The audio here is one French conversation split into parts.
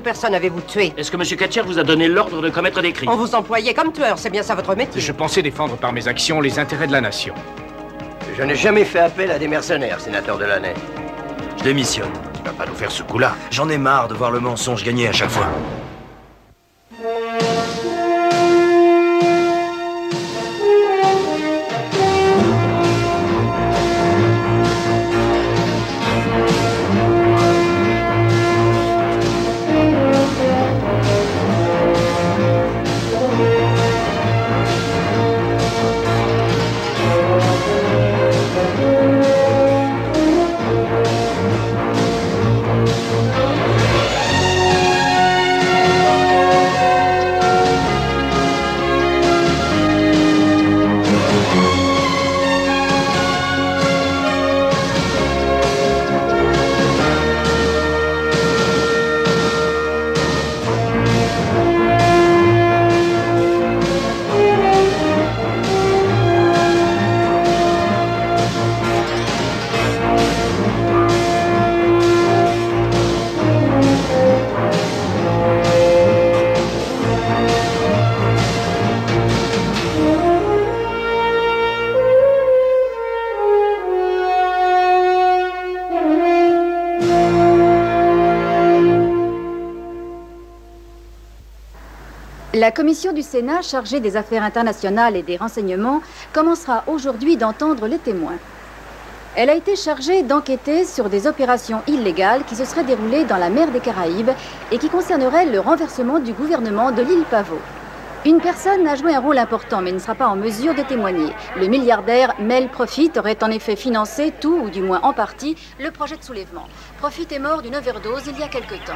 personnes avez-vous tué? Est-ce que M. Ketcher vous a donné l'ordre de commettre des crimes? On vous employait comme tueur, c'est bien ça votre métier? Je pensais défendre par mes actions les intérêts de la nation. Je n'ai jamais fait appel à des mercenaires, sénateur Delaney. Je démissionne. Tu vas pas nous faire ce coup-là. J'en ai marre de voir le mensonge gagner à chaque fois. La commission du Sénat chargée des affaires internationales et des renseignements commencera aujourd'hui d'entendre les témoins. Elle a été chargée d'enquêter sur des opérations illégales qui se seraient déroulées dans la mer des Caraïbes et qui concerneraient le renversement du gouvernement de l'île Pavot. Une personne a joué un rôle important mais ne sera pas en mesure de témoigner. Le milliardaire Mel Profit aurait en effet financé tout, ou du moins en partie, le projet de soulèvement. Profit est mort d'une overdose il y a quelque temps.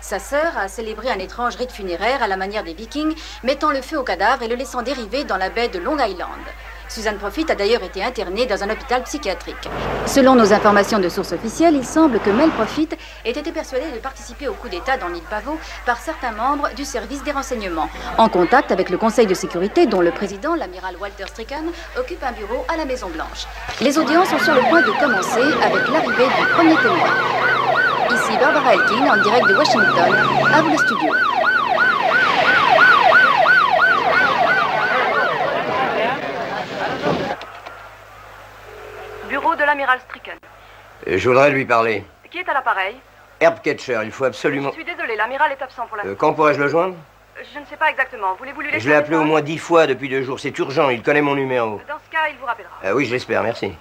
Sa sœur a célébré un étrange rite funéraire à la manière des Vikings, mettant le feu au cadavre et le laissant dériver dans la baie de Long Island. Suzanne Profit a d'ailleurs été internée dans un hôpital psychiatrique. Selon nos informations de sources officielles, il semble que Mel Profit ait été persuadé de participer au coup d'État dans l'île Pavot par certains membres du service des renseignements, en contact avec le Conseil de sécurité dont le président, l'amiral Walter Stricken, occupe un bureau à la Maison-Blanche. Les audiences sont sur le point de commencer avec l'arrivée du premier témoin. Ici Barbara Elkin en direct de Washington. À vous le studio. Bureau de l'amiral Stricken. Je voudrais lui parler. Qui est à l'appareil? Herb Ketcher, il faut absolument... Je suis désolé, l'amiral est absent pour l'instant. Quand pourrais-je le joindre? Je ne sais pas exactement. Voulez-vous lui laisser Je l'ai un appelé au message? moins 10 fois depuis 2 jours. C'est urgent, il connaît mon numéro. Dans ce cas, il vous rappellera. Oui, je l'espère, merci.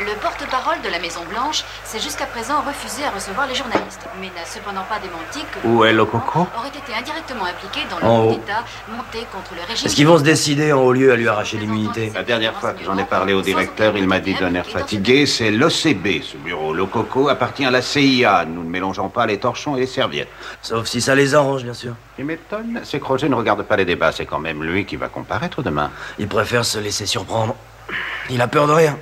Le porte-parole de la Maison-Blanche s'est jusqu'à présent refusé à recevoir les journalistes, mais n'a cependant pas démenti que Où est le coco? aurait été indirectement impliqué dans En le haut. coup d'État monté contre le régime. Est-ce qu'ils vont se décider en haut lieu à lui arracher l'immunité? La dernière fois que j'en ai parlé au directeur, il m'a dit d'un air fatigué, c'est l'OCB, ce bureau. Le coco appartient à la CIA. Nous ne mélangeons pas les torchons et les serviettes. Sauf si ça les arrange, bien sûr. Ce qui m'étonne, c'est que Roger ne regarde pas les débats. C'est quand même lui qui va comparaître demain. Il préfère se laisser surprendre. Il a peur de rien.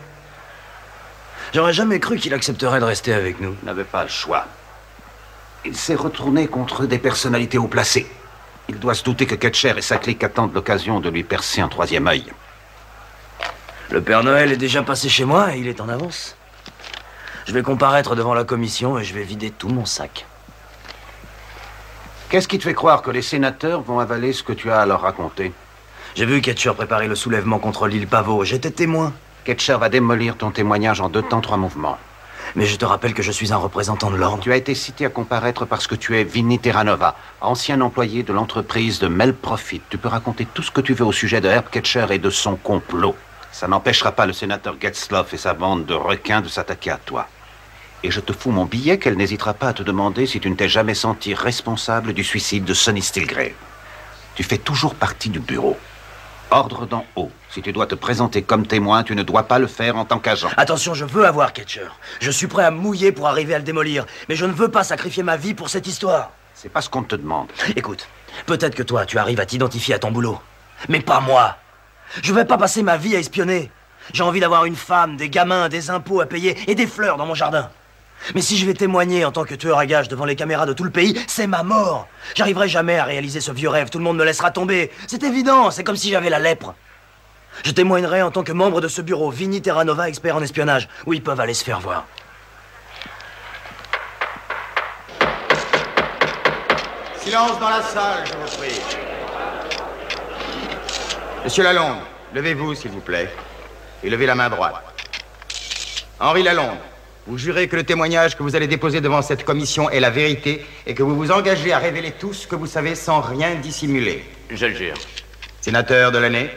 J'aurais jamais cru qu'il accepterait de rester avec nous. Il n'avait pas le choix. Il s'est retourné contre des personnalités haut placées. Il doit se douter que Ketcher et sa clique attendent l'occasion de lui percer un 3e œil. Le Père Noël est déjà passé chez moi et il est en avance. Je vais comparaître devant la commission et je vais vider tout mon sac. Qu'est-ce qui te fait croire que les sénateurs vont avaler ce que tu as à leur raconter? J'ai vu Ketcher préparer le soulèvement contre l'île Pavot. J'étais témoin. Ketcher va démolir ton témoignage en 2 temps, 3 mouvements. Mais je te rappelle que je suis un représentant de l'ordre. Tu as été cité à comparaître parce que tu es Vinny Terranova, ancien employé de l'entreprise de Mel Profit. Tu peux raconter tout ce que tu veux au sujet de Herb Ketcher et de son complot. Ça n'empêchera pas le sénateur Getzloff et sa bande de requins de s'attaquer à toi. Et je te fous mon billet qu'elle n'hésitera pas à te demander si tu ne t'es jamais senti responsable du suicide de Sonny Stilgrave. Tu fais toujours partie du bureau. Ordre d'en haut. Si tu dois te présenter comme témoin, tu ne dois pas le faire en tant qu'agent. Attention, je veux avoir Ketcher. Je suis prêt à me mouiller pour arriver à le démolir. Mais je ne veux pas sacrifier ma vie pour cette histoire. C'est pas ce qu'on te demande. Écoute, peut-être que toi, tu arrives à t'identifier à ton boulot. Mais pas moi. Je vais pas passer ma vie à espionner. J'ai envie d'avoir une femme, des gamins, des impôts à payer et des fleurs dans mon jardin. Mais si je vais témoigner en tant que tueur à gages devant les caméras de tout le pays, c'est ma mort. J'arriverai jamais à réaliser ce vieux rêve, tout le monde me laissera tomber. C'est évident, c'est comme si j'avais la lèpre. Je témoignerai en tant que membre de ce bureau, Vinny Terranova, expert en espionnage, où ils peuvent aller se faire voir. Silence dans la salle, je vous prie. Monsieur Lalonde, levez-vous, s'il vous plaît. Et levez la main droite. Henri Lalonde, vous jurez que le témoignage que vous allez déposer devant cette commission est la vérité et que vous vous engagez à révéler tout ce que vous savez sans rien dissimuler. Je le jure. Sénateur Delaney.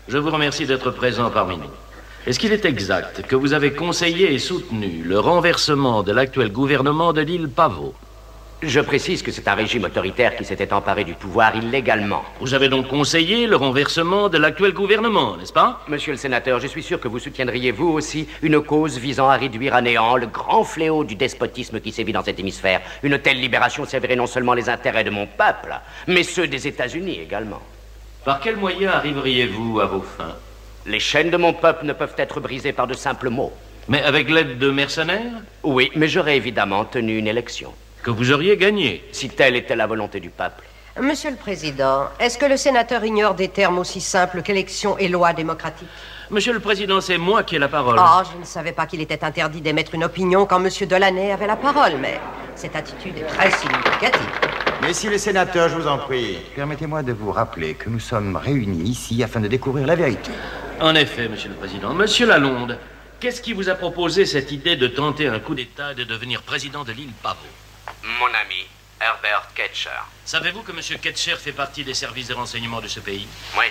Je vous remercie d'être présent parmi nous. Est-ce qu'il est exact que vous avez conseillé et soutenu le renversement de l'actuel gouvernement de l'île Pavot? Je précise que c'est un régime autoritaire qui s'était emparé du pouvoir illégalement. Vous avez donc conseillé le renversement de l'actuel gouvernement, n'est-ce pas? Monsieur le sénateur, je suis sûr que vous soutiendriez vous aussi une cause visant à réduire à néant le grand fléau du despotisme qui sévit dans cet hémisphère. Une telle libération servirait non seulement les intérêts de mon peuple, mais ceux des États-Unis également. Par quels moyens arriveriez-vous à vos fins? Les chaînes de mon peuple ne peuvent être brisées par de simples mots. Mais avec l'aide de mercenaires? Oui, mais j'aurais évidemment tenu une élection. Que vous auriez gagné. Si telle était la volonté du peuple. Monsieur le Président, est-ce que le sénateur ignore des termes aussi simples qu'élection et loi démocratique? Monsieur le Président, c'est moi qui ai la parole. Oh, je ne savais pas qu'il était interdit d'émettre une opinion quand Monsieur Delaney avait la parole, mais cette attitude est très significative. Messieurs les sénateurs, je vous en prie, permettez-moi de vous rappeler que nous sommes réunis ici afin de découvrir la vérité. En effet, Monsieur le Président. Monsieur Lalonde, qu'est-ce qui vous a proposé cette idée de tenter un coup d'État et de devenir président de l'île Pavot? Mon ami, Herbert Ketcher. Savez-vous que M. Ketcher fait partie des services de renseignement de ce pays? Oui.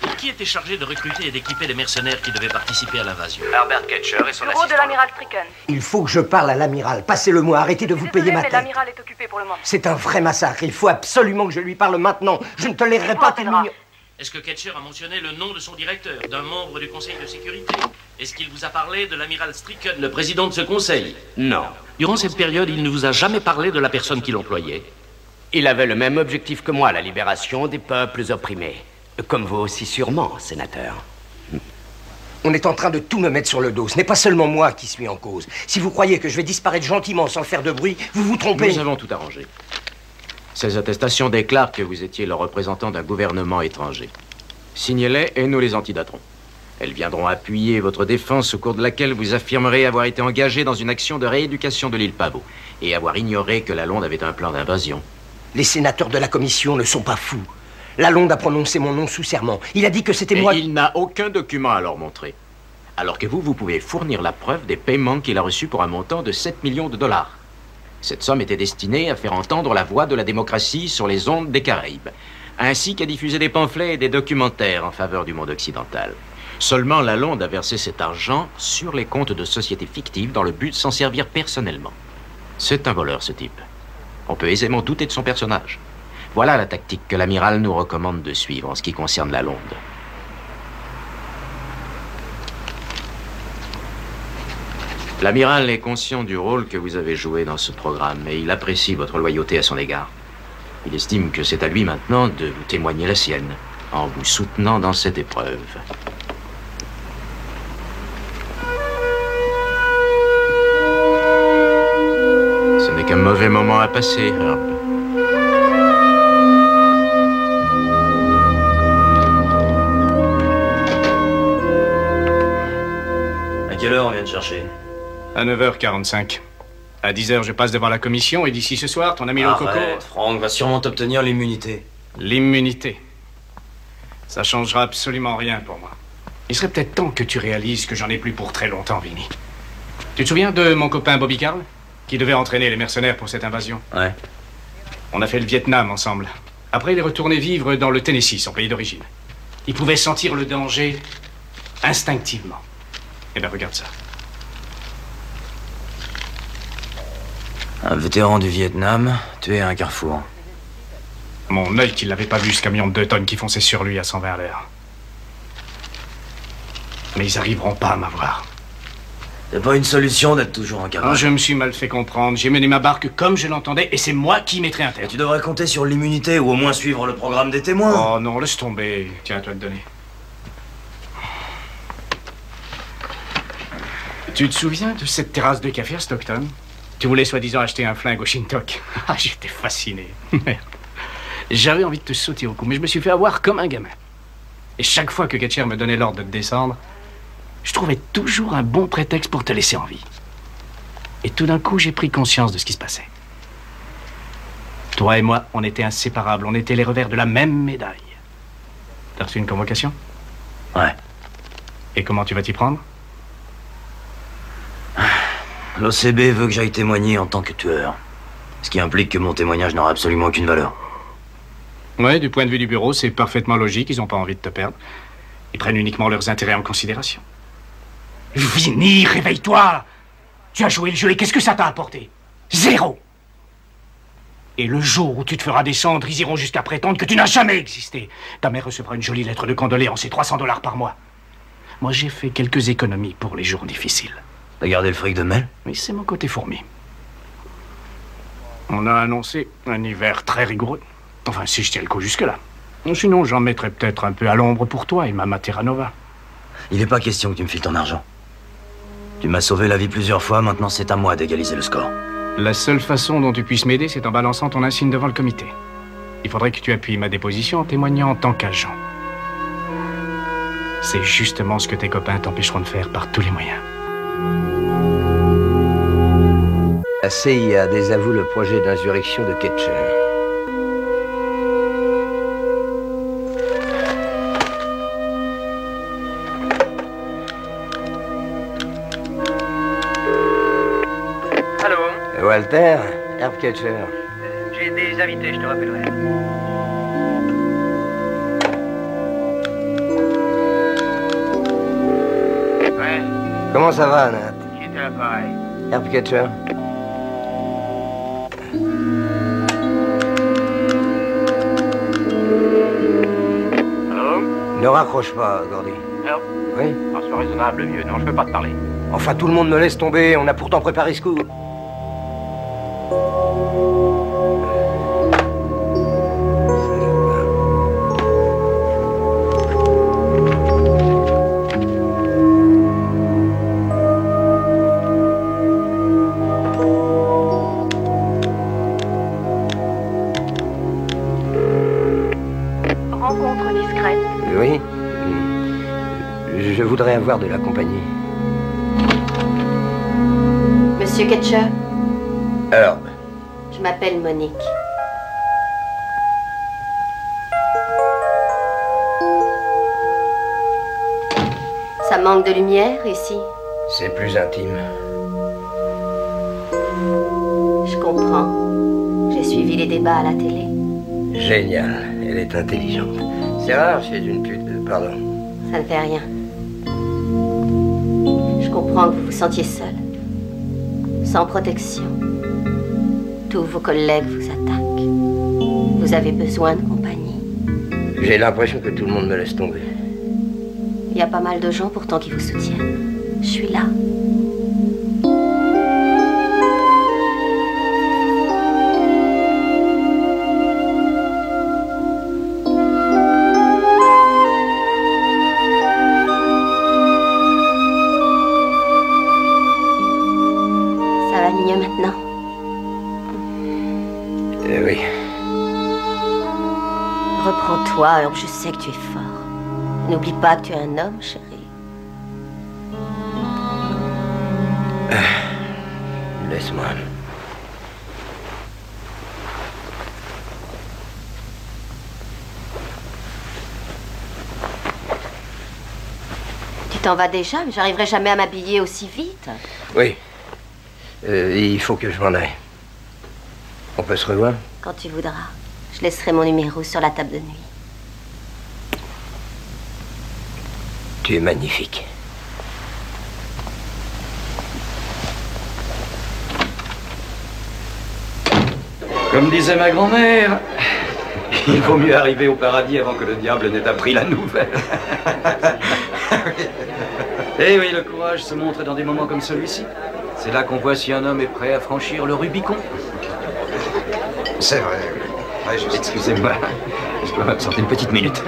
Et qui était chargé de recruter et d'équiper les mercenaires qui devaient participer à l'invasion? Herbert Ketcher et son Bureau assistant. de l'amiral Stricken. Il faut que je parle à l'amiral. Passez-le-moi, arrêtez de vous payer ma mais tête. l'amiral est occupé pour le moment. C'est un vrai massacre. Il faut absolument que je lui parle maintenant. Je ne tolérerai pas qu'il m'ignore. Est-ce que Ketcher a mentionné le nom de son directeur, d'un membre du Conseil de sécurité? Est-ce qu'il vous a parlé de l'amiral Stricken, le président de ce conseil? Non. Durant cette période, il ne vous a jamais parlé de la personne qui l'employait? Il avait le même objectif que moi, la libération des peuples opprimés. Comme vous aussi sûrement, sénateur. On est en train de tout me mettre sur le dos. Ce n'est pas seulement moi qui suis en cause. Si vous croyez que je vais disparaître gentiment sans faire de bruit, vous vous trompez. Nous avons tout arrangé. Ces attestations déclarent que vous étiez le représentant d'un gouvernement étranger. Signez-les et nous les antidaterons. Elles viendront appuyer votre défense au cours de laquelle vous affirmerez avoir été engagé dans une action de rééducation de l'île Pavot et avoir ignoré que Lalonde avait un plan d'invasion. Les sénateurs de la commission ne sont pas fous. Lalonde a prononcé mon nom sous serment. Il a dit que c'était moi... Il n'a aucun document à leur montrer. Alors que vous pouvez fournir la preuve des paiements qu'il a reçus pour un montant de 7 millions de dollars. Cette somme était destinée à faire entendre la voix de la démocratie sur les ondes des Caraïbes, ainsi qu'à diffuser des pamphlets et des documentaires en faveur du monde occidental. Seulement, Lalonde a versé cet argent sur les comptes de sociétés fictives dans le but de s'en servir personnellement. C'est un voleur, ce type. On peut aisément douter de son personnage. Voilà la tactique que l'amiral nous recommande de suivre en ce qui concerne Lalonde. L'amiral est conscient du rôle que vous avez joué dans ce programme et il apprécie votre loyauté à son égard. Il estime que c'est à lui maintenant de vous témoigner la sienne, en vous soutenant dans cette épreuve. Ce n'est qu'un mauvais moment à passer, Herb. À quelle heure on vient te chercher? À 9h45. À 10h, je passe devant la commission et d'ici ce soir, ton ami le coco... Franck va sûrement t'obtenir l'immunité. L'immunité. Ça changera absolument rien pour moi. Il serait peut-être temps que tu réalises que j'en ai plus pour très longtemps, Vinny. Tu te souviens de mon copain Bobby Carl, qui devait entraîner les mercenaires pour cette invasion? Ouais. On a fait le Vietnam ensemble. Après, il est retourné vivre dans le Tennessee, son pays d'origine. Il pouvait sentir le danger instinctivement. Eh bien, regarde ça. Un vétéran du Vietnam, tué à un carrefour. Mon œil qu'il n'avait pas vu ce camion de 2 tonnes qui fonçait sur lui à 120 à l'heure. Mais ils arriveront pas à m'avoir. C'est pas une solution d'être toujours en cavale. Je me suis mal fait comprendre. J'ai mené ma barque comme je l'entendais et c'est moi qui mettrai un terme. Tu devrais compter sur l'immunité ou au moins suivre le programme des témoins. Oh non, laisse tomber. Tiens, à toi de donner. Tu te souviens de cette terrasse de café à Stockton? Tu voulais soi-disant acheter un flingue au Shintok. Ah, j'étais fasciné. Merde. J'avais envie de te sauter au cou, mais je me suis fait avoir comme un gamin. Et chaque fois que Ketcher me donnait l'ordre de te descendre, je trouvais toujours un bon prétexte pour te laisser en vie. Et tout d'un coup, j'ai pris conscience de ce qui se passait. Toi et moi, on était inséparables. On était les revers de la même médaille. T'as reçu une convocation? Ouais. Et comment tu vas t'y prendre? L'OCB veut que j'aille témoigner en tant que tueur. Ce qui implique que mon témoignage n'aura absolument aucune valeur. Ouais, du point de vue du bureau, c'est parfaitement logique. Ils n'ont pas envie de te perdre. Ils prennent uniquement leurs intérêts en considération. Vinny, réveille-toi! Tu as joué le jeu et qu'est-ce que ça t'a apporté? Zéro! Et le jour où tu te feras descendre, ils iront jusqu'à prétendre que tu n'as jamais existé. Ta mère recevra une jolie lettre de condoléances et $300 par mois. Moi, j'ai fait quelques économies pour les jours difficiles. T'as gardé le fric de Mel? Oui, c'est mon côté fourmi. On a annoncé un hiver très rigoureux. Enfin, si je tiens le coup jusque-là. Sinon, j'en mettrais peut-être un peu à l'ombre pour toi et Mama Terra Nova. Il n'est pas question que tu me files ton argent. Tu m'as sauvé la vie plusieurs fois, maintenant c'est à moi d'égaliser le score. La seule façon dont tu puisses m'aider, c'est en balançant ton insigne devant le comité. Il faudrait que tu appuies ma déposition en témoignant en tant qu'agent. C'est justement ce que tes copains t'empêcheront de faire par tous les moyens. La CIA désavoue le projet d'insurrection de Ketcher. Allô? Walter, Herb Ketcher. J'ai des invités, je te rappellerai. Ouais. Comment ça va, Nat? Qui était à l'appareil? Herb Ketcher. Allô? Ne raccroche pas, Gordy. Herb? Oui? Ah, sois raisonnable, vieux. Non, je peux pas te parler. Enfin, tout le monde me laisse tomber. On a pourtant préparé ce coup. Rencontre discrète. Oui. Je voudrais avoir de la compagnie. Monsieur Ketcher, Herb. je m'appelle Monique. Ça manque de lumière ici. C'est plus intime. Je comprends. J'ai suivi les débats à la télé. Génial. Elle est intelligente. C'est rare chez une pute. Pardon. Ça ne fait rien. Je comprends que vous vous sentiez seul. Sans protection. Tous vos collègues vous attaquent. Vous avez besoin de compagnie. J'ai l'impression que tout le monde me laisse tomber. Il y a pas mal de gens pourtant qui vous soutiennent. Je suis là. Ça va mieux maintenant? Oui. Reprends-toi, Herb, je sais que tu es fort. N'oublie pas que tu es un homme, chérie. Laisse-moi. Tu t'en vas déjà? Mais j'arriverai jamais à m'habiller aussi vite. Oui. Il faut que je m'en aille. On peut se revoir? Quand tu voudras. Je laisserai mon numéro sur la table de nuit. Tu es magnifique. Comme disait ma grand-mère, il vaut mieux arriver au paradis avant que le diable n'ait appris la nouvelle. Eh oui, le courage se montre dans des moments comme celui-ci. C'est là qu'on voit si un homme est prêt à franchir le Rubicon. C'est vrai. Ouais, excusez-moi, je dois m'absenter une petite minute.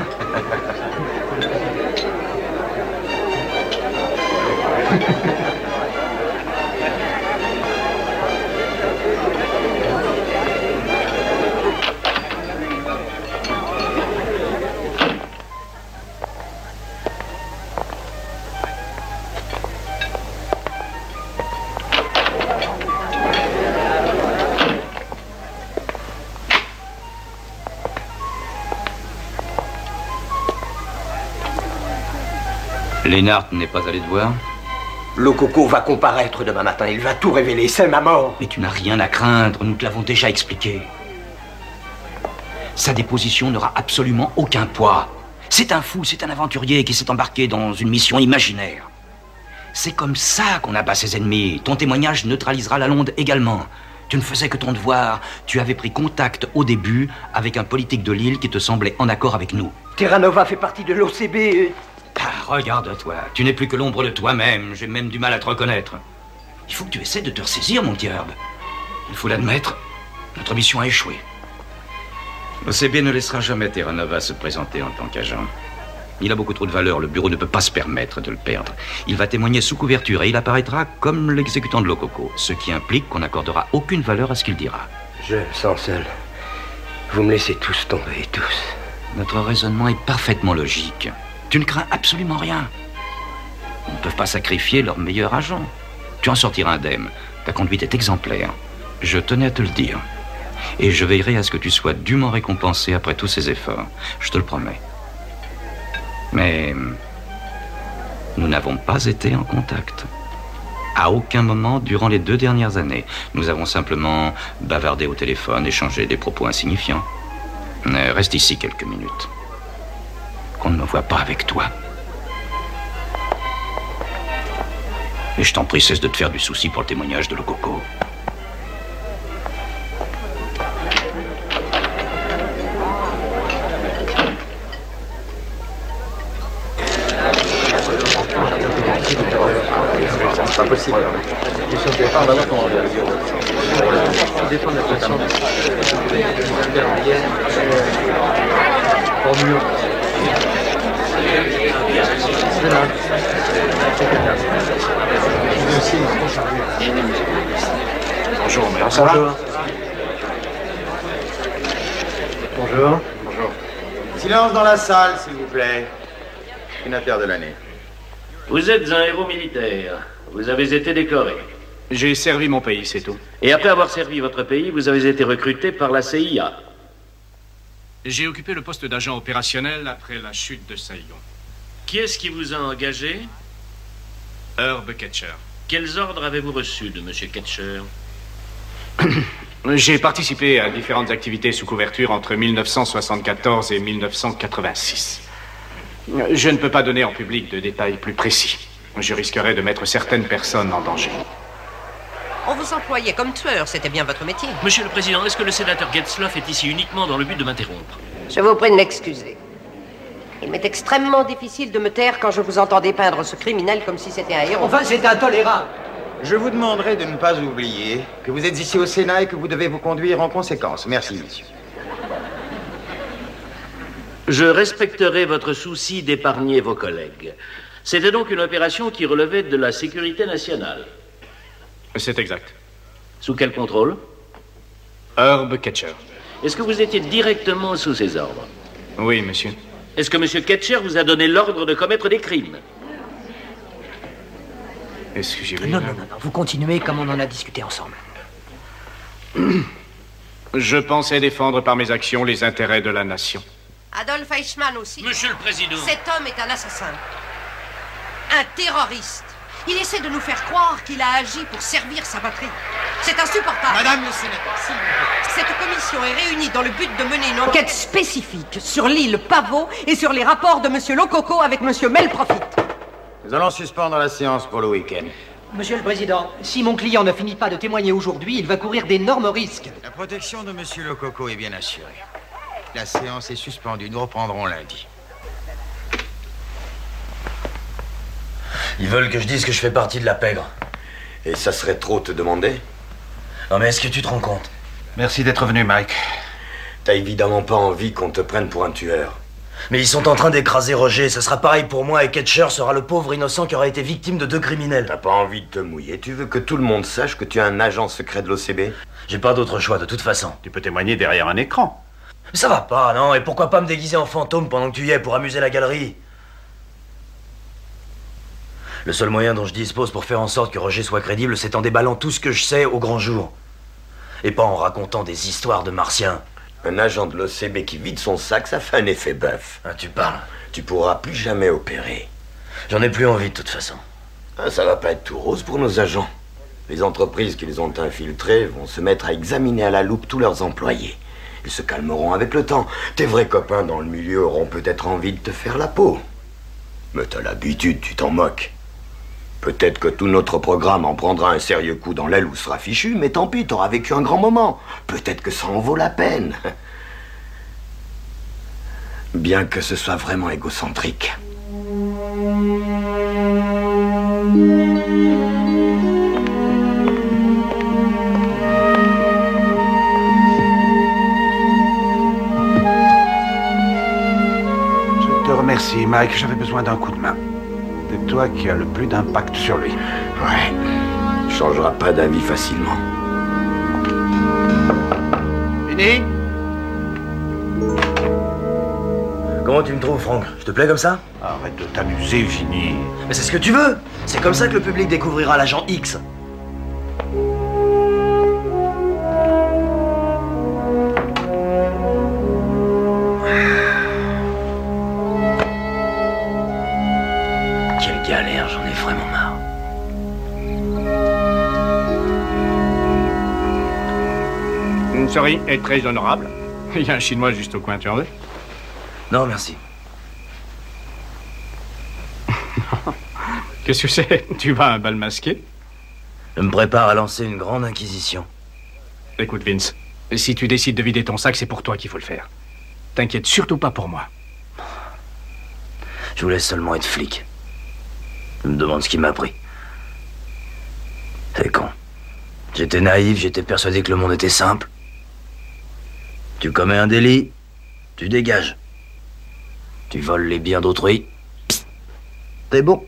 Lennart n'est pas allé te voir? Lococo va comparaître demain matin. Il va tout révéler. C'est ma mort. Mais tu n'as rien à craindre. Nous te l'avons déjà expliqué. Sa déposition n'aura absolument aucun poids. C'est un fou, c'est un aventurier qui s'est embarqué dans une mission imaginaire. C'est comme ça qu'on abat ses ennemis. Ton témoignage neutralisera la Londe également. Tu ne faisais que ton devoir. Tu avais pris contact au début avec un politique de l'île qui te semblait en accord avec nous. Terra Nova fait partie de l'OCB. Ah, regarde-toi. Tu n'es plus que l'ombre de toi-même. J'ai même du mal à te reconnaître. Il faut que tu essaies de te ressaisir, mon petit Herb. Il faut l'admettre. Notre mission a échoué. L'OCB ne laissera jamais Terra Nova se présenter en tant qu'agent. Il a beaucoup trop de valeur, le bureau ne peut pas se permettre de le perdre. Il va témoigner sous couverture et il apparaîtra comme l'exécutant de Lococo, ce qui implique qu'on n'accordera aucune valeur à ce qu'il dira. Je me sens seul. Vous me laissez tous tomber, tous. Notre raisonnement est parfaitement logique. Tu ne crains absolument rien. Ils ne peuvent pas sacrifier leur meilleur agent. Tu en sortiras indemne. Ta conduite est exemplaire. Je tenais à te le dire. Et je veillerai à ce que tu sois dûment récompensé après tous ces efforts. Je te le promets. Mais nous n'avons pas été en contact. À aucun moment durant les 2 dernières années. Nous avons simplement bavardé au téléphone, échangé des propos insignifiants. Reste ici quelques minutes. Qu'on ne me voit pas avec toi. Et je t'en prie, cesse de te faire du souci pour le témoignage de Lococo. C'est pas possible. On va voir comment on va défendre la question. Bonjour, merde. Ça va? Bonjour. Bonjour. Silence dans la salle, s'il vous plaît. Sénateur de l'année. Vous êtes un héros militaire. Vous avez été décoré. J'ai servi mon pays, c'est tout. Et après avoir servi votre pays, vous avez été recruté par la CIA. J'ai occupé le poste d'agent opérationnel après la chute de Saigon. Qui est-ce qui vous a engagé? Herb Ketcher. Quels ordres avez-vous reçus de M. Ketcher? J'ai participé à différentes activités sous couverture entre 1974 et 1986. Je ne peux pas donner en public de détails plus précis. Je risquerais de mettre certaines personnes en danger. On vous employait comme tueur, c'était bien votre métier. Monsieur le Président, est-ce que le sénateur Getzlaff est ici uniquement dans le but de m'interrompre? Je vous prie de m'excuser. Il m'est extrêmement difficile de me taire quand je vous entendais peindre ce criminel comme si c'était un héros. Enfin, c'est intolérable. Je vous demanderai de ne pas oublier que vous êtes ici au Sénat et que vous devez vous conduire en conséquence. Merci, monsieur. Je respecterai votre souci d'épargner vos collègues. C'était donc une opération qui relevait de la sécurité nationale. C'est exact. Sous quel contrôle? Herb Ketcher. Est-ce que vous étiez directement sous ses ordres? Oui, monsieur. Est-ce que M. Ketcher vous a donné l'ordre de commettre des crimes? Est-ce que j'ai vu... Non, vous continuez comme on en a discuté ensemble. Je pensais défendre par mes actions les intérêts de la nation. Adolf Eichmann aussi. Monsieur le Président. Cet homme est un assassin. Un terroriste. Il essaie de nous faire croire qu'il a agi pour servir sa patrie. C'est insupportable. Madame le sénateur, s'il vous plaît. Cette commission est réunie dans le but de mener une enquête spécifique sur l'île Pavot et sur les rapports de M. Lococo avec M. Melprofit. Nous allons suspendre la séance pour le week-end. Monsieur le Président, si mon client ne finit pas de témoigner aujourd'hui, il va courir d'énormes risques. La protection de M. Lococo est bien assurée. La séance est suspendue. Nous reprendrons lundi. Ils veulent que je dise que je fais partie de la pègre. Et ça serait trop te demander? Non mais est-ce que tu te rends compte? Merci d'être venu, Mike. T'as évidemment pas envie qu'on te prenne pour un tueur. Mais ils sont en train d'écraser Roger. Ce sera pareil pour moi et Ketcher sera le pauvre innocent qui aura été victime de 2 criminels. T'as pas envie de te mouiller? Tu veux que tout le monde sache que tu es un agent secret de l'OCB? J'ai pas d'autre choix de toute façon. Tu peux témoigner derrière un écran. Mais ça va pas, non? Et pourquoi pas me déguiser en fantôme pendant que tu y es pour amuser la galerie? Le seul moyen dont je dispose pour faire en sorte que Roger soit crédible, c'est en déballant tout ce que je sais au grand jour. Et pas en racontant des histoires de martiens. Un agent de l'OCB qui vide son sac, ça fait un effet bœuf. Ah, tu parles. Tu pourras plus jamais opérer. J'en ai plus envie de toute façon. Ah, ça va pas être tout rose pour nos agents. Les entreprises qu'ils ont infiltrées vont se mettre à examiner à la loupe tous leurs employés. Ils se calmeront avec le temps. Tes vrais copains dans le milieu auront peut-être envie de te faire la peau. Mais t'as l'habitude, tu t'en moques. Peut-être que tout notre programme en prendra un sérieux coup dans l'aile ou sera fichu, mais tant pis, t'auras vécu un grand moment. Peut-être que ça en vaut la peine. Bien que ce soit vraiment égocentrique. Je te remercie, Mike. J'avais besoin d'un coup de main. C'est toi qui as le plus d'impact sur lui. Ouais. Il changera pas d'avis facilement. Vinny? Comment tu me trouves, Franck? Je te plais comme ça? Arrête de t'amuser, Vinny. Mais c'est ce que tu veux! C'est comme ça que le public découvrira l'agent X. Quelle galère, j'en ai vraiment marre. Une souris est très honorable. Il y a un Chinois juste au coin, tu en veux? Non, merci. Qu'est-ce que c'est? Tu vas à un bal masqué? Je me prépare à lancer une grande inquisition. Écoute, Vince, si tu décides de vider ton sac, c'est pour toi qu'il faut le faire. T'inquiète surtout pas pour moi. Je voulais seulement être flic. Je me demande ce qui m'a pris. C'est con. J'étais naïf, j'étais persuadé que le monde était simple. Tu commets un délit, tu dégages. Tu voles les biens d'autrui, t'es bon.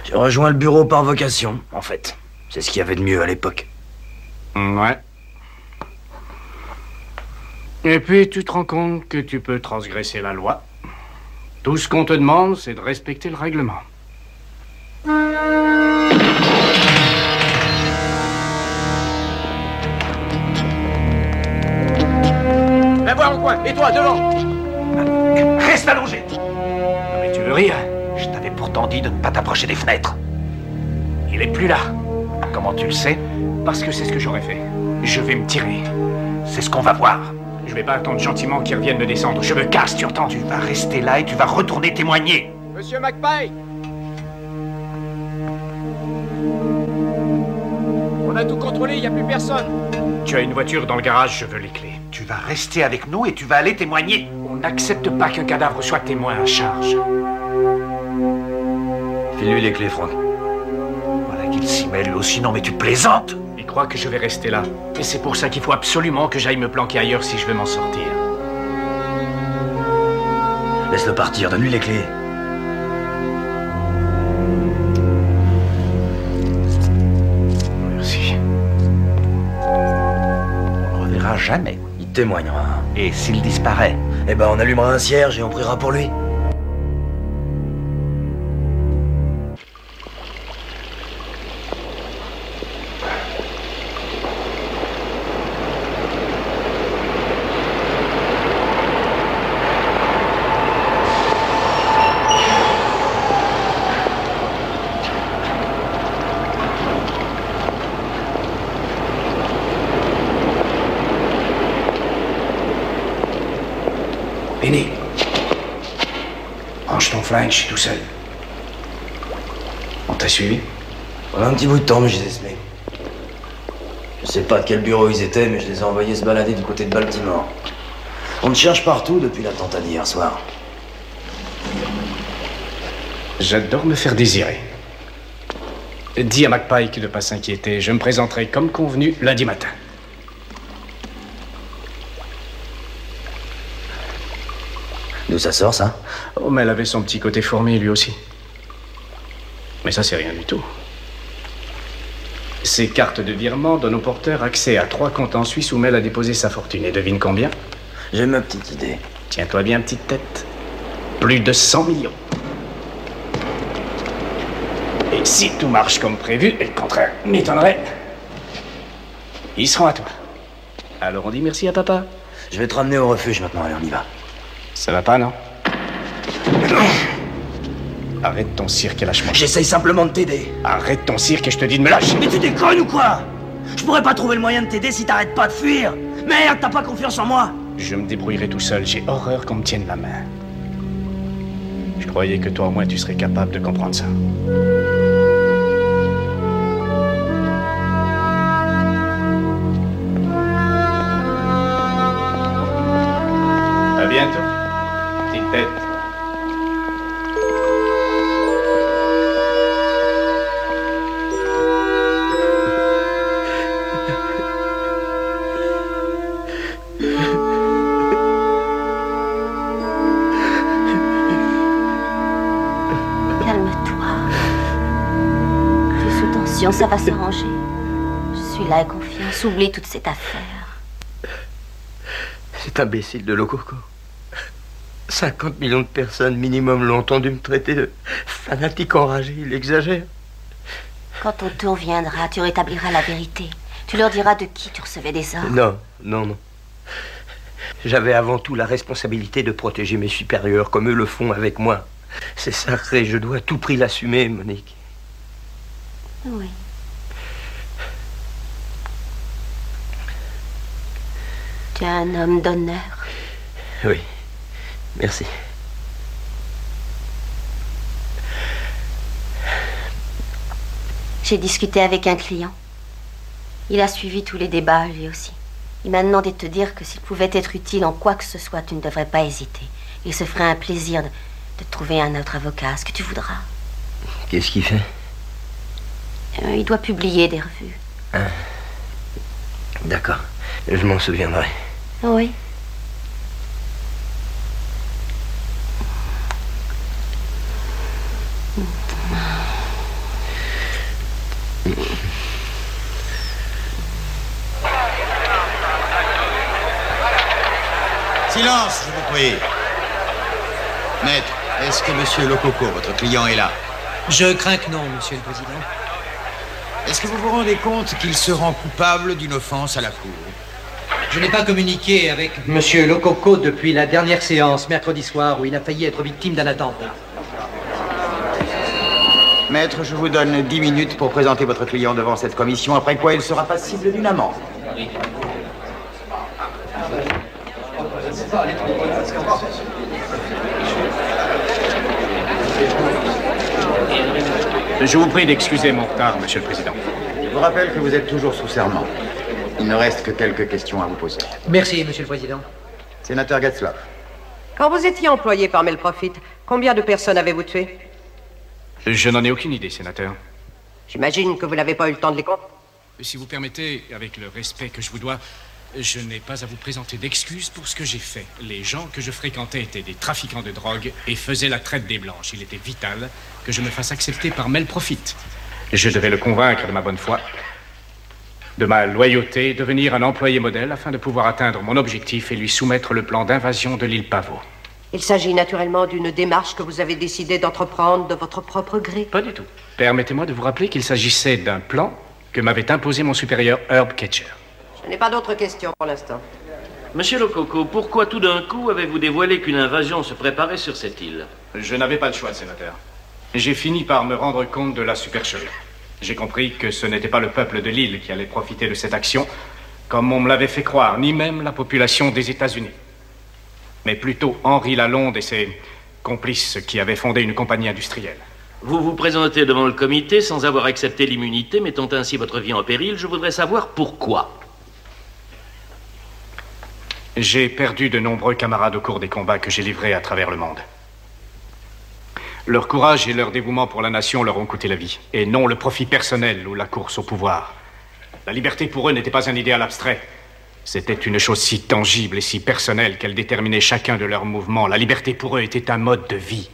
J'ai rejoint le bureau par vocation, en fait. C'est ce qu'il y avait de mieux à l'époque. Ouais. Et puis tu te rends compte que tu peux transgresser la loi. Tout ce qu'on te demande, c'est de respecter le règlement. Va voir au coin. Et toi, devant. Reste allongé. Non mais tu veux rire? Je t'avais pourtant dit de ne pas t'approcher des fenêtres. Il est plus là. Comment tu le sais? Parce que c'est ce que j'aurais fait. Je vais me tirer. C'est ce qu'on va voir. Je vais pas attendre gentiment qu'ils reviennent me descendre. Je me casse, tu entends? Tu vas rester là et tu vas retourner témoigner. Monsieur McPike. On a tout contrôlé, il n'y a plus personne. Tu as une voiture dans le garage, je veux les clés. Tu vas rester avec nous et tu vas aller témoigner. On n'accepte pas qu'un cadavre soit témoin à charge. File-lui les clés, Franck. Voilà qu'il s'y met lui aussi. Non mais tu plaisantes. Il croit que je vais rester là. Et c'est pour ça qu'il faut absolument que j'aille me planquer ailleurs si je veux m'en sortir. Laisse-le partir, donne-lui les clés. Merci. On ne le reverra jamais. Il témoignera. Et s'il disparaît? Eh ben, on allumera un cierge et on priera pour lui. Vinny, range ton flingue, je suis tout seul. On t'a suivi? Voilà un petit bout de temps, mais je les ai semés. Je sais pas de quel bureau ils étaient, mais je les ai envoyés se balader du côté de Baltimore. On te cherche partout depuis l'attentat d'hier soir. J'adore me faire désirer. Dis à McPike de ne pas s'inquiéter. Je me présenterai comme convenu lundi matin. D'où ça sort, ça? Oh, mais elle avait son petit côté fourmi, lui aussi. Mais ça, c'est rien du tout. Ces cartes de virement donnent au porteur accès à 3 comptes en Suisse où Mel a déposé sa fortune. Et devine combien? J'ai ma petite idée. Tiens-toi bien, petite tête. Plus de 100 millions. Et si tout marche comme prévu, et le contraire m'étonnerait, ils seront à toi. Alors on dit merci à papa. Je vais te ramener au refuge maintenant, allez, on y va. Ça va pas, non? Arrête ton cirque et lâche-moi. J'essaye simplement de t'aider. Arrête ton cirque et je te dis de me lâcher. Mais tu déconnes ou quoi? Je pourrais pas trouver le moyen de t'aider si t'arrêtes pas de fuir. Merde, t'as pas confiance en moi? Je me débrouillerai tout seul. J'ai horreur qu'on me tienne la main. Je croyais que toi au moins tu serais capable de comprendre ça. À bientôt, petite tête. Ça va s'arranger. Je suis là et confiance. Oublie toute cette affaire. Cet imbécile de Lococo. 50 millions de personnes minimum l'ont entendu me traiter de fanatique enragé. Il exagère. Quand ton tour viendra, tu rétabliras la vérité. Tu leur diras de qui tu recevais des ordres. Non, non, non. J'avais avant tout la responsabilité de protéger mes supérieurs, comme eux le font avec moi. C'est sacré, je dois à tout prix l'assumer, Monique. Oui. Tu es un homme d'honneur. Oui, merci. J'ai discuté avec un client. Il a suivi tous les débats, lui aussi. Il m'a demandé de te dire que s'il pouvait être utile en quoi que ce soit, tu ne devrais pas hésiter. Il se ferait un plaisir de trouver un autre avocat, ce que tu voudras. Qu'est-ce qu'il fait? Il doit publier des revues. Ah. D'accord, je m'en souviendrai. Oui. Silence, je vous prie. Maître, est-ce que Monsieur Lococo, votre client, est là? Je crains que non, Monsieur le Président. Est-ce que vous vous rendez compte qu'il se rend coupable d'une offense à la Cour? Je n'ai pas communiqué avec Monsieur Lococo depuis la dernière séance, mercredi soir, où il a failli être victime d'un attentat. Maître, je vous donne 10 minutes pour présenter votre client devant cette commission, après quoi il sera passible d'une amende. Je vous prie d'excuser mon retard, Monsieur le Président. Je vous rappelle que vous êtes toujours sous serment. Il ne reste que quelques questions à vous poser. Merci, Monsieur le Président. Sénateur Getzlaf. Quand vous étiez employé par Melprofit, combien de personnes avez-vous tué? Je n'en ai aucune idée, sénateur. J'imagine que vous n'avez pas eu le temps de les compter. Si vous permettez, avec le respect que je vous dois, je n'ai pas à vous présenter d'excuses pour ce que j'ai fait. Les gens que je fréquentais étaient des trafiquants de drogue et faisaient la traite des blanches. Il était vital que je me fasse accepter par Melprofit. Je devais le convaincre de ma bonne foi, de ma loyauté, devenir un employé modèle afin de pouvoir atteindre mon objectif et lui soumettre le plan d'invasion de l'île Pavot. Il s'agit naturellement d'une démarche que vous avez décidé d'entreprendre de votre propre gré. Pas du tout. Permettez-moi de vous rappeler qu'il s'agissait d'un plan que m'avait imposé mon supérieur Herb Ketcher. Je n'ai pas d'autres questions pour l'instant. Monsieur Lococo, pourquoi tout d'un coup avez-vous dévoilé qu'une invasion se préparait sur cette île? Je n'avais pas le choix, sénateur. J'ai fini par me rendre compte de la supercherie. J'ai compris que ce n'était pas le peuple de l'île qui allait profiter de cette action, comme on me l'avait fait croire, ni même la population des États-Unis. Mais plutôt Henri Lalonde et ses complices qui avaient fondé une compagnie industrielle. Vous vous présentez devant le comité sans avoir accepté l'immunité, mettant ainsi votre vie en péril. Je voudrais savoir pourquoi. J'ai perdu de nombreux camarades au cours des combats que j'ai livrés à travers le monde. Leur courage et leur dévouement pour la nation leur ont coûté la vie, et non le profit personnel ou la course au pouvoir. La liberté pour eux n'était pas un idéal abstrait. C'était une chose si tangible et si personnelle qu'elle déterminait chacun de leurs mouvements. La liberté pour eux était un mode de vie.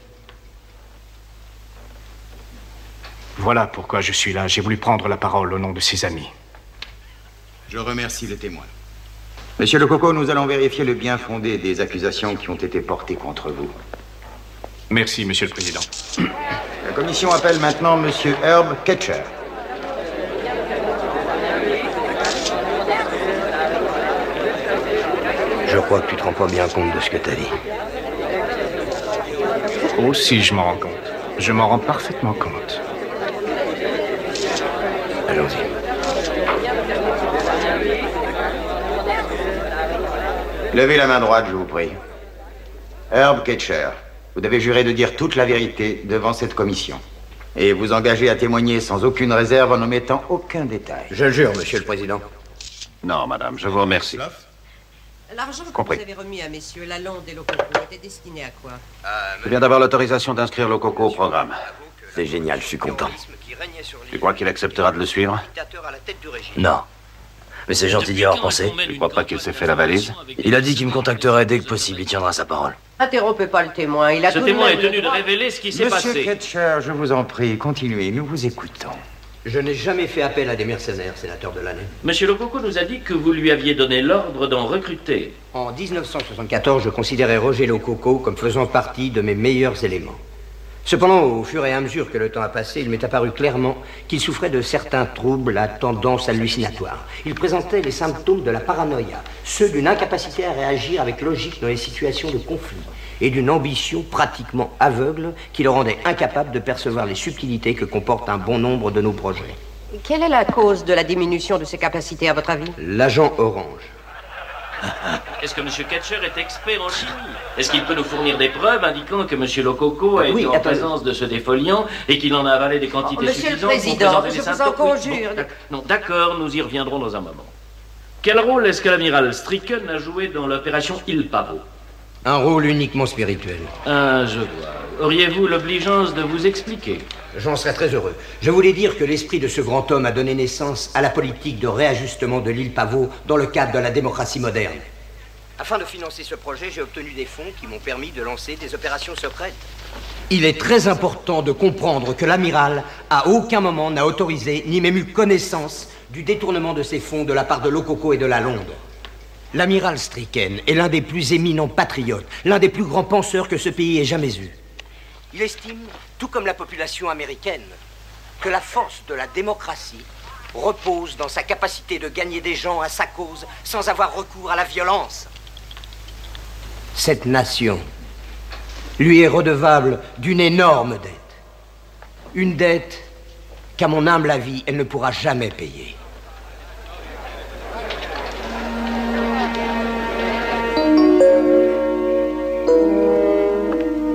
Voilà pourquoi je suis là. J'ai voulu prendre la parole au nom de ses amis. Je remercie le témoin. Monsieur Lococo, nous allons vérifier le bien fondé des accusations qui ont été portées contre vous. Merci, Monsieur le Président. La commission appelle maintenant Monsieur Herb Ketcher. Je crois que tu te rends pas bien compte de ce que t'as dit. Oh, si je m'en rends compte. Je m'en rends parfaitement compte. Allons-y. Levez la main droite, je vous prie. Herb Ketcher, vous devez jurer de dire toute la vérité devant cette commission. Et vous engagez à témoigner sans aucune réserve en n'omettant aucun détail. Je le jure, Monsieur le Président. Non, madame, je vous remercie. L'argent que Compris. vous avez remis à messieurs Lalonde et Lococo était destiné à quoi? Je viens d'avoir l'autorisation d'inscrire le Coco au programme. C'est génial, je suis content. Tu crois qu'il acceptera de le suivre? Non. Mais c'est gentil d'y avoir pensé. Tu crois pas qu'il s'est fait la valise? Il a dit qu'il me contacterait dès que possible. Il tiendra sa parole. Interrompez pas le témoin. Il a Ce tout de témoin même est le tenu de droit. révéler ce qui s'est Monsieur passé. Ketcher, je vous en prie, continuez, nous vous écoutons. Je n'ai jamais fait appel à des mercenaires, sénateur de l'année. Monsieur Lococo nous a dit que vous lui aviez donné l'ordre d'en recruter. En 1974, je considérais Roger Lococo comme faisant partie de mes meilleurs éléments. Cependant, au fur et à mesure que le temps a passé, il m'est apparu clairement qu'il souffrait de certains troubles à tendance hallucinatoire. Il présentait les symptômes de la paranoïa, ceux d'une incapacité à réagir avec logique dans les situations de conflit, et d'une ambition pratiquement aveugle qui le rendait incapable de percevoir les subtilités que comporte un bon nombre de nos projets. Quelle est la cause de la diminution de ses capacités, à votre avis? L'agent orange. Est-ce que M. Ketcher est expert en chimie? Est-ce qu'il peut nous fournir des preuves indiquant que M. Lococo a été en présence de ce défoliant et qu'il en a avalé des quantités Monsieur le suffisantes pour Président, présenter je des vous en symptômes? Oui, conjure. bon, non, d'accord, nous y reviendrons dans un moment. Quel rôle est-ce que l'amiral Stricken a joué dans l'opération Il Pavo? Un rôle uniquement spirituel. Ah, je vois. Auriez-vous l'obligeance de vous expliquer? J'en serais très heureux. Je voulais dire que l'esprit de ce grand homme a donné naissance à la politique de réajustement de l'île Pavot dans le cadre de la démocratie moderne. Afin de financer ce projet, j'ai obtenu des fonds qui m'ont permis de lancer des opérations secrètes. Il est très important de comprendre que l'amiral, à aucun moment, n'a autorisé ni même eu connaissance du détournement de ces fonds de la part de Lococo et de Lalonde. L'amiral Stricken est l'un des plus éminents patriotes, l'un des plus grands penseurs que ce pays ait jamais eu. Il estime, tout comme la population américaine, que la force de la démocratie repose dans sa capacité de gagner des gens à sa cause sans avoir recours à la violence. Cette nation lui est redevable d'une énorme dette. Une dette qu'à mon humble avis, elle ne pourra jamais payer.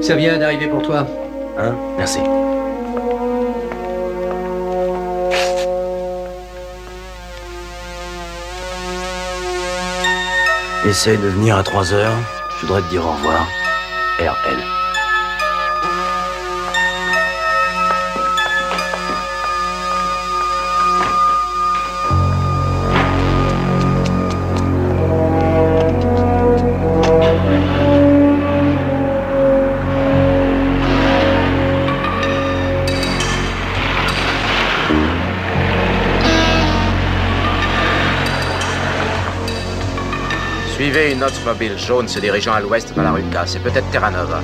Ça vient d'arriver pour toi. Hein? Merci. Essaye de venir à 3 heures. Je voudrais te dire au revoir. RL. Suivez une Oldsmobile jaune se dirigeant à l'ouest dans la rue K. C'est peut-être Terra Nova.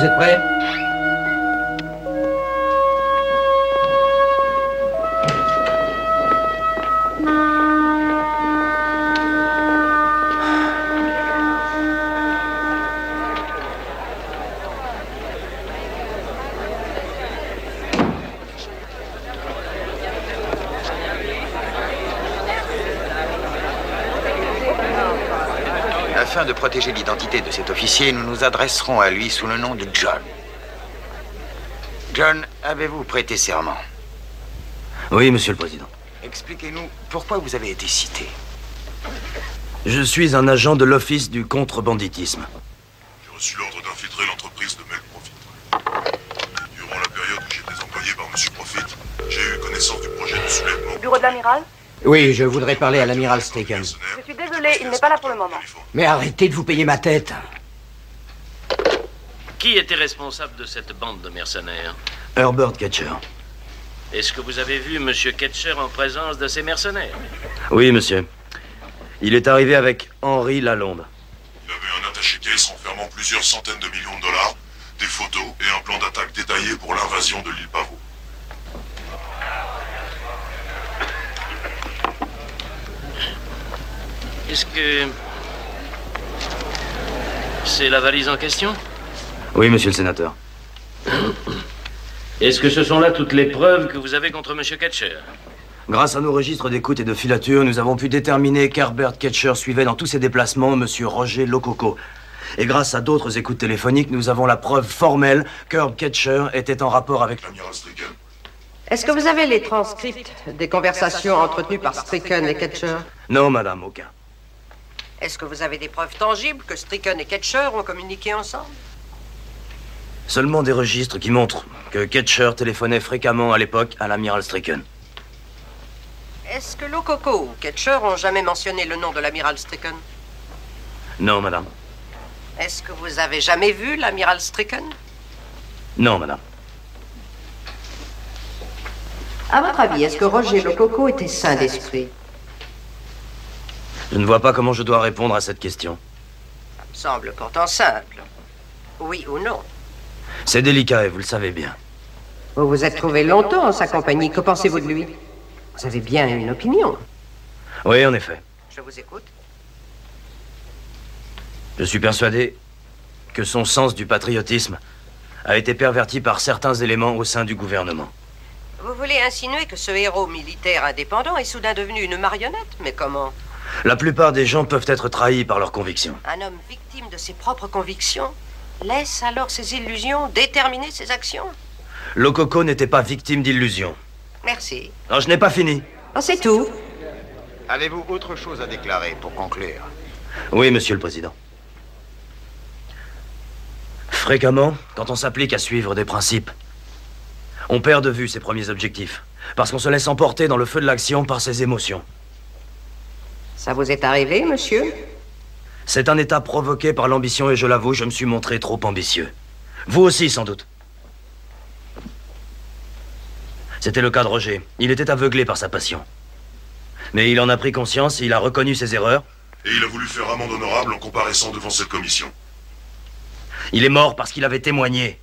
vous êtes prêts? Afin de protéger l'identité de cet officier, nous nous adresserons à lui sous le nom de John. John, avez-vous prêté serment? Oui, Monsieur le Président. Expliquez-nous pourquoi vous avez été cité. Je suis un agent de l'Office du contrebanditisme. J'ai reçu l'ordre d'infiltrer l'entreprise de Mel Profit. Durant la période où j'étais employé par Monsieur Profit, j'ai eu connaissance du projet de soulèvement. Bureau de l'amiral? Oui, je voudrais parler à l'amiral Stricken. Je suis désolé, il n'est pas là pour le moment. Mais arrêtez de vous payer ma tête. Qui était responsable de cette bande de mercenaires? Herbert Ketcher. Est-ce que vous avez vu Monsieur Ketcher en présence de ces mercenaires? Oui, monsieur. Il est arrivé avec Henri Lalonde. Il avait un attaché-caisse renfermant plusieurs centaines de millions de dollars, des photos et un plan d'attaque détaillé pour l'invasion de l'île Pavot. Est-ce que... c'est la valise en question? Oui, monsieur le sénateur. Est-ce que ce sont là toutes les preuves que vous avez contre Monsieur Ketcher? Grâce à nos registres d'écoute et de filature, nous avons pu déterminer qu'Herbert Ketcher suivait dans tous ses déplacements Monsieur Roger Lococo. Et grâce à d'autres écoutes téléphoniques, nous avons la preuve formelle qu'Herb Ketcher était en rapport avec l'amiral Stricken. Est-ce que vous avez les transcripts des conversations entretenues par Stricken et Ketcher? Non, madame, aucun. Est-ce que vous avez des preuves tangibles que Stricken et Ketcher ont communiqué ensemble? Seulement des registres qui montrent que Ketcher téléphonait fréquemment à l'époque à l'amiral Stricken. Est-ce que Lococo ou Ketcher ont jamais mentionné le nom de l'amiral Stricken? Non, madame. Est-ce que vous avez jamais vu l'amiral Stricken? Non, madame. À votre avis, est-ce que Roger Lococo était sain d'esprit? Je ne vois pas comment je dois répondre à cette question. Semble pourtant simple. Oui ou non? C'est délicat et vous le savez bien. Vous vous êtes trouvé longtemps en sa compagnie. Que pensez-vous de lui? Vous avez bien une opinion. Oui, en effet. Je vous écoute. Je suis persuadé que son sens du patriotisme a été perverti par certains éléments au sein du gouvernement. Vous voulez insinuer que ce héros militaire indépendant est soudain devenu une marionnette? Mais comment? La plupart des gens peuvent être trahis par leurs convictions. Un homme victime de ses propres convictions laisse alors ses illusions déterminer ses actions? Lococo n'était pas victime d'illusions. Merci. Non, je n'ai pas fini. Oh, c'est tout. Avez-vous autre chose à déclarer pour conclure? Oui, monsieur le Président. Fréquemment, quand on s'applique à suivre des principes, on perd de vue ses premiers objectifs, parce qu'on se laisse emporter dans le feu de l'action par ses émotions. Ça vous est arrivé, monsieur? C'est un état provoqué par l'ambition et je l'avoue, je me suis montré trop ambitieux. Vous aussi, sans doute. C'était le cas de Roger. Il était aveuglé par sa passion. Mais il en a pris conscience, il a reconnu ses erreurs. Et il a voulu faire amende honorable en comparaissant devant cette commission. Il est mort parce qu'il avait témoigné.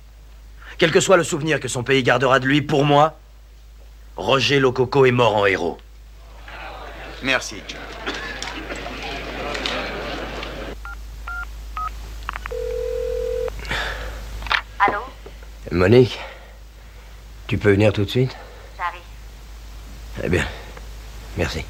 Quel que soit le souvenir que son pays gardera de lui, pour moi, Roger Lococo est mort en héros. Merci. Allô? Monique, tu peux venir tout de suite? J'arrive. Eh bien, merci.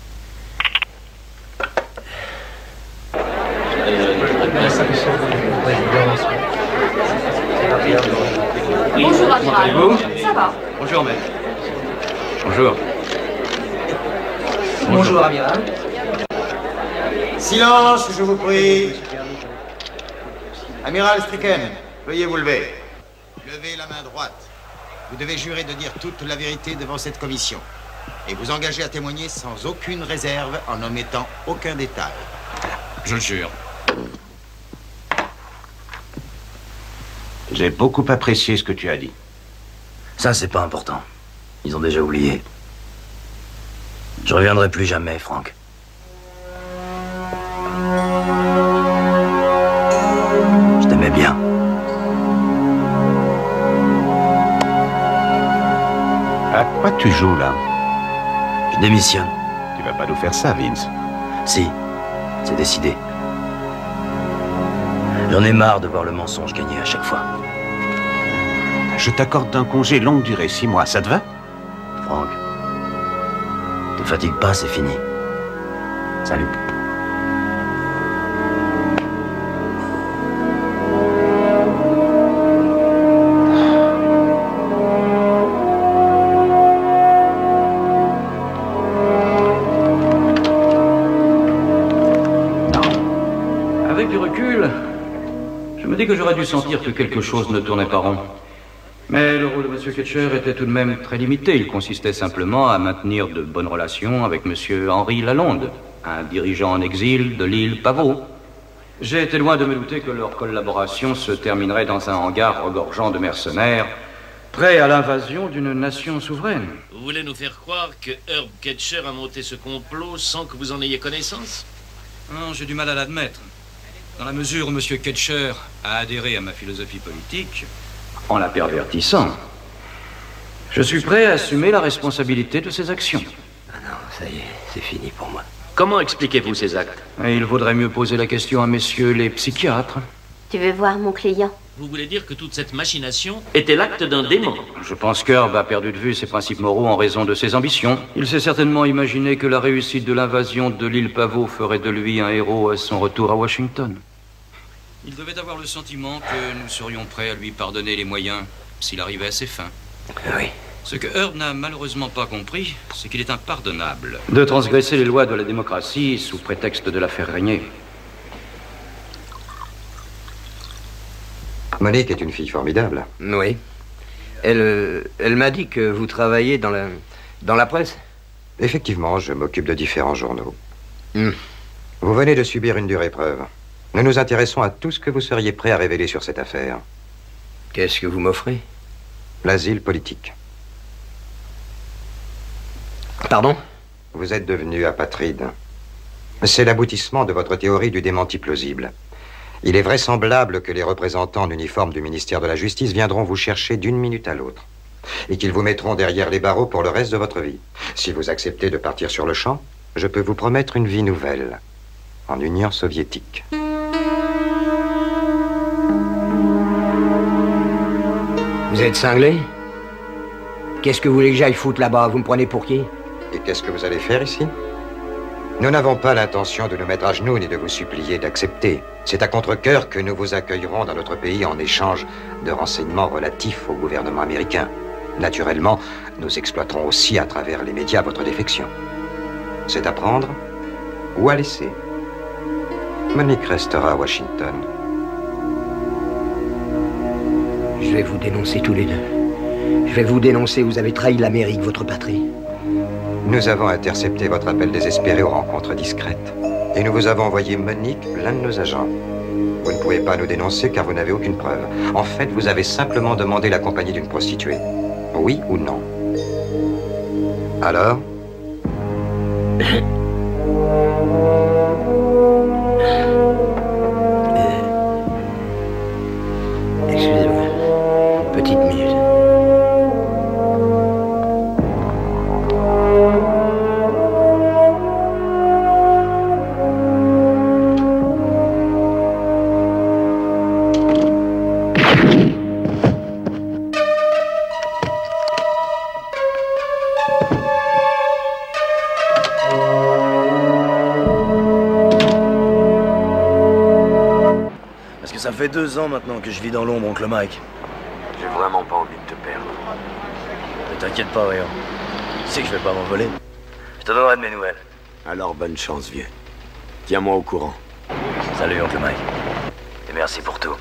Bonjour, amiral. Ça va? Bonjour, maître. Bonjour. Bonjour, amiral. Silence, je vous prie. Amiral Stricken, veuillez vous lever. Levez la main droite. Vous devez jurer de dire toute la vérité devant cette commission. Et vous engager à témoigner sans aucune réserve en omettant aucun détail. Je le jure. J'ai beaucoup apprécié ce que tu as dit. Ça, c'est pas important. Ils ont déjà oublié. Je reviendrai plus jamais, Franck. Je t'aimais bien. Quoi tu joues là? Je démissionne. Tu vas pas nous faire ça, Vince. Si, c'est décidé. J'en ai marre de voir le mensonge gagner à chaque fois. Je t'accorde un congé longue durée, 6 mois, ça te va? Franck, te fatigue pas, c'est fini. Salut. Avec du recul, je me dis que j'aurais dû sentir que quelque chose ne tournait pas rond. Mais le rôle de M. Ketcher était tout de même très limité. Il consistait simplement à maintenir de bonnes relations avec M. Henri Lalonde, un dirigeant en exil de l'île Pavot. J'ai été loin de me douter que leur collaboration se terminerait dans un hangar regorgeant de mercenaires, prêts à l'invasion d'une nation souveraine. Vous voulez nous faire croire que Herb Ketcher a monté ce complot sans que vous en ayez connaissance? Non, j'ai du mal à l'admettre. Dans la mesure où M. Ketcher a adhéré à ma philosophie politique, en la pervertissant, je suis prêt à assumer la responsabilité de ses actions. Ah non, ça y est, c'est fini pour moi. Comment expliquez-vous ces actes? Et il vaudrait mieux poser la question à messieurs les psychiatres. Tu veux voir mon client? Vous voulez dire que toute cette machination était l'acte d'un démon? Je pense qu'Herb a perdu de vue ses principes moraux en raison de ses ambitions. Il s'est certainement imaginé que la réussite de l'invasion de l'île Pavot ferait de lui un héros à son retour à Washington. Il devait avoir le sentiment que nous serions prêts à lui pardonner les moyens s'il arrivait à ses fins. Oui. Ce que Herb n'a malheureusement pas compris, c'est qu'il est impardonnable de transgresser les lois de la démocratie sous prétexte de la faire régner. Monique est une fille formidable. Oui. Elle m'a dit que vous travaillez dans la presse. Effectivement, je m'occupe de différents journaux. Vous venez de subir une dure épreuve. Nous nous intéressons à tout ce que vous seriez prêt à révéler sur cette affaire. Qu'est-ce que vous m'offrez? L'asile politique. Pardon? Vous êtes devenu apatride. C'est l'aboutissement de votre théorie du démenti plausible. Il est vraisemblable que les représentants en uniforme du ministère de la Justice viendront vous chercher d'une minute à l'autre et qu'ils vous mettront derrière les barreaux pour le reste de votre vie. Si vous acceptez de partir sur le champ, je peux vous promettre une vie nouvelle en Union soviétique. Vous êtes cinglé? Qu'est-ce que vous voulez que j'aille foutre là-bas? Vous me prenez pour qui? Et qu'est-ce que vous allez faire ici? Nous n'avons pas l'intention de nous mettre à genoux ni de vous supplier d'accepter. C'est à contre-cœur que nous vous accueillerons dans notre pays en échange de renseignements relatifs au gouvernement américain. Naturellement, nous exploiterons aussi à travers les médias votre défection. C'est à prendre ou à laisser. Monique restera à Washington. Je vais vous dénoncer tous les deux. Je vais vous dénoncer, vous avez trahi l'Amérique, votre patrie. Nous avons intercepté votre appel désespéré aux rencontres discrètes. Et nous vous avons envoyé Monique, l'un de nos agents. Vous ne pouvez pas nous dénoncer car vous n'avez aucune preuve. En fait, vous avez simplement demandé la compagnie d'une prostituée. Oui ou non? Alors? Excusez-moi. Une petite minute. Ça fait 2 ans maintenant que je vis dans l'ombre, oncle Mike. J'ai vraiment pas envie de te perdre. Ne t'inquiète pas, Rayon. Tu sais que je vais pas m'envoler. Je te donnerai de mes nouvelles. Alors bonne chance, vieux. Tiens-moi au courant. Salut, oncle Mike. Et merci pour tout.